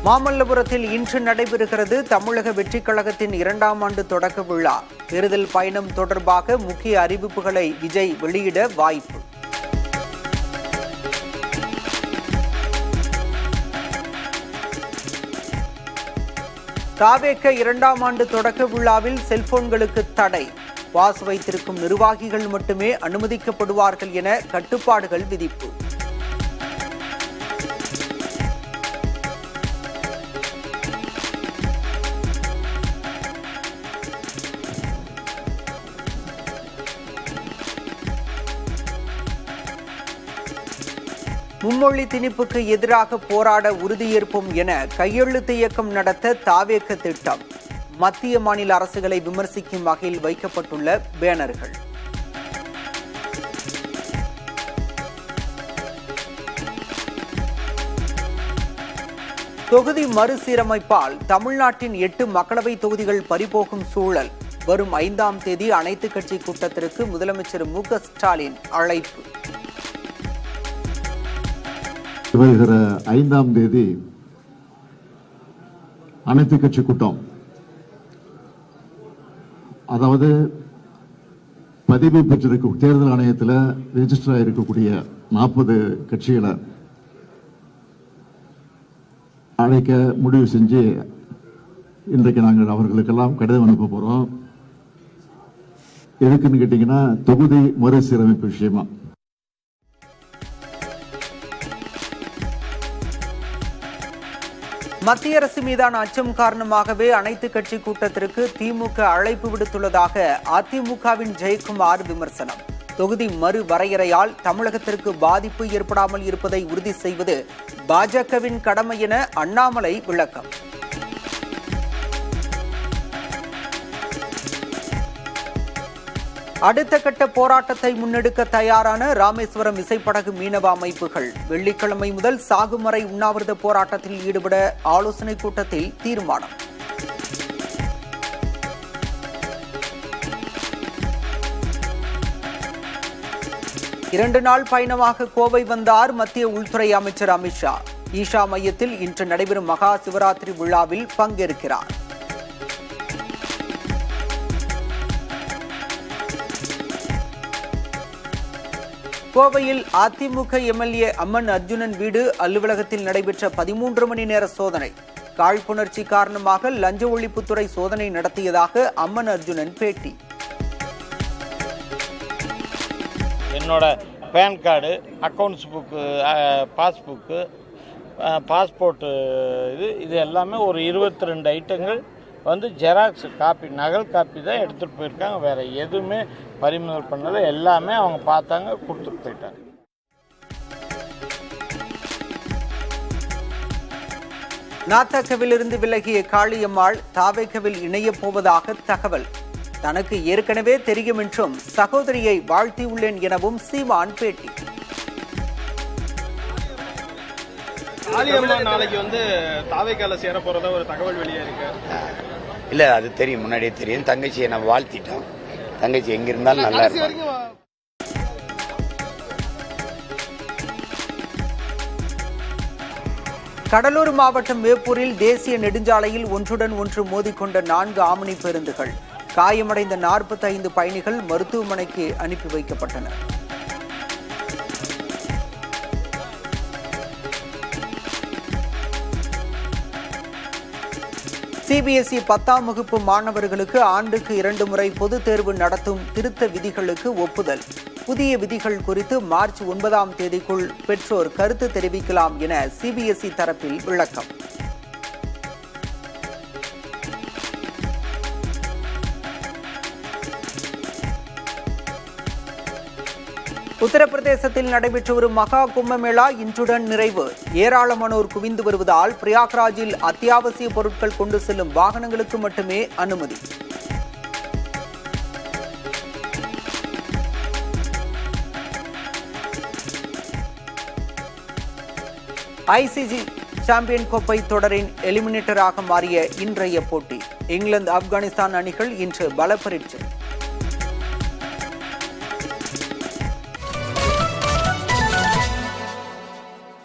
மாமல்லபுரத்தில் இன்று நடைபெறுகிறது தமிழக வெற்றிக் கழகத்தின் 2ஆம் ஆண்டு தொடக்க விழா. தேர்தல் பயணம் தொடர்பாக முக்கிய அறிவிப்புகளை விஜய் வெளியிட வாய்ப்பு. தாவேக 2ஆம் ஆண்டு தொடக்க விழாவில் செல்போன்களுக்கு தடை. பாஸ் வைத்திருக்கும் நிர்வாகிகள் மட்டுமே அனுமதிக்கப்படுவார்கள் என கட்டுப்பாடுகள் விதிப்பு. மும்மொழி திணிப்புக்கு எதிராக போராட உறுதியேற்போம் என கையெழுத்து இயக்கம் நடத்த தாவேக திட்டம். மத்திய மாநில அரசுகளை விமர்சிக்கும் வகையில் வைக்கப்பட்டுள்ள பேனர்கள். தொகுதி மறுசீரமைப்பால் தமிழ்நாட்டின் 8 மக்களவை தொகுதிகள் பறிபோகும் சூழல். வரும் 5ஆம் தேதி அனைத்துக் கட்சி கூட்டத்திற்கு முதலமைச்சர் மு.க. ஸ்டாலின் அழைப்பு. வருகிற 5ஆம் தேதி அனைத்து கட்சி கூட்டம், அதாவது பதிவு பெற்றிருக்கும் தேர்தல் ஆணையத்தில் ரெஜிஸ்டர் ஆகிருக்கக்கூடிய 40 கட்சிகளை அழைக்க முடிவு செஞ்சு இன்றைக்கு நாங்கள் அவர்களுக்கெல்லாம் கடிதம் அனுப்ப போறோம். எதுக்குன்னு கேட்டீங்கன்னா தொகுதி மறுசீரமைப்பு விஷயமா. மத்திய அரசு மீதான அச்சம் காரணமாகவே அனைத்து கட்சி கூட்டத்திற்கு திமுக அழைப்பு விடுத்துள்ளதாக அதிமுகவின் ஜெயக்குமார் விமர்சனம். தொகுதி மறு வரையறையால் தமிழகத்திற்கு பாதிப்பு ஏற்படாமல் இருப்பதை உறுதி செய்வது பாஜகவின் கடமை என அண்ணாமலை விளக்கம். அடுத்த கட்ட போராட்டத்தை முன்னெடுக்க தயாரான ராமேஸ்வரம் விசைப்படகு மீனவ அமைப்புகள். வெள்ளிக்கிழமை முதல் சாகுமறை உண்ணாவிரத போராட்டத்தில் ஈடுபட ஆலோசனை கூட்டத்தில் தீர்மானம். இரண்டு நாள் பயணமாக கோவை வந்தார் மத்திய உள்துறை அமைச்சர் அமித்ஷா. ஈஷா மையத்தில் இன்று நடைபெறும் மகா சிவராத்திரி விழாவில் பங்கேற்கிறார். கோவையில் அதிமுக எம்எல்ஏ அம்மன் அர்ஜுனன் வீடு அலுவலகத்தில் நடைபெற்ற 13 மணி நேர சோதனை. காழ்ப்புணர்ச்சி காரணமாக லஞ்ச ஒழிப்புத்துறை சோதனை நடத்தியதாக அம்மன் அர்ஜுனன் பேட்டி. என்னோட PAN card, accounts book, passbook, passport இது எல்லாமே ஒரு 22 ஐட்டங்கள் ஜெராக்ஸ் காப்பி, நகல் காப்பி தான் எடுத்துகிட்டு போயிருக்காங்க. வேறு எதுவுமே பறிமுதல் பண்ணல. எல்லாமே அவங்க பார்த்தாங்க, கொடுத்துட்டு போயிட்டாங்க. நாத்தகவிலிருந்து விலகிய காளியம்மாள் தாவேகவில் இணையப் போவதாக தகவல். தனக்கு ஏற்கனவே தெரியும் என்றும் சகோதரியை வாழ்த்தியுள்ளேன் எனவும் சீமான் பேட்டி. காளியம்மாள் நாளைக்கு தாவேகால சேர போறதா ஒரு தகவல் வெளியே இருக்கு. இல்ல, அது தெரியும், முன்னாடியே தெரியும். தங்கச்சியை நான் வாழ்த்திட்டோம். தங்கச்சி எங்க இருந்தாலும் நல்லா இருக்கும். கடலூர் மாவட்டம் வேப்பூரில் தேசிய நெடுஞ்சாலையில் ஒன்றுடன் ஒன்று மோதிக்கொண்ட 4 ஆம்னி பேருந்துகள். காயமடைந்த 45 பயணிகள் மருத்துவமனைக்கு அனுப்பி வைக்கப்பட்டனர். சிபிஎஸ்இ 10ஆம் வகுப்பு மாணவர்களுக்கு ஆண்டுக்கு 2 முறை பொதுத் தேர்வு நடத்தும் திருத்த விதிகளுக்கு ஒப்புதல். புதிய விதிகள் குறித்து மார்ச் 9ஆம் தேதிக்குள் பெற்றோர் கருத்து தெரிவிக்கலாம் என சிபிஎஸ்இ தரப்பில் விளக்கம். உத்தரப்பிரதேசத்தில் நடைபெற்று வரும் மகா கும்பமேளா இன்றுடன் நிறைவு. ஏராளமானோர் குவிந்து வருவதால் பிரயாக்ராஜில் அத்தியாவசிய பொருட்கள் கொண்டு செல்லும் வாகனங்களுக்கு மட்டுமே அனுமதி. ஐசிசி சாம்பியன் கோப்பை தொடரின் எலிமினேட்டராக மாறிய இன்றைய போட்டி. இங்கிலாந்து ஆப்கானிஸ்தான் அணிகள் இன்று பல பரீட்சை.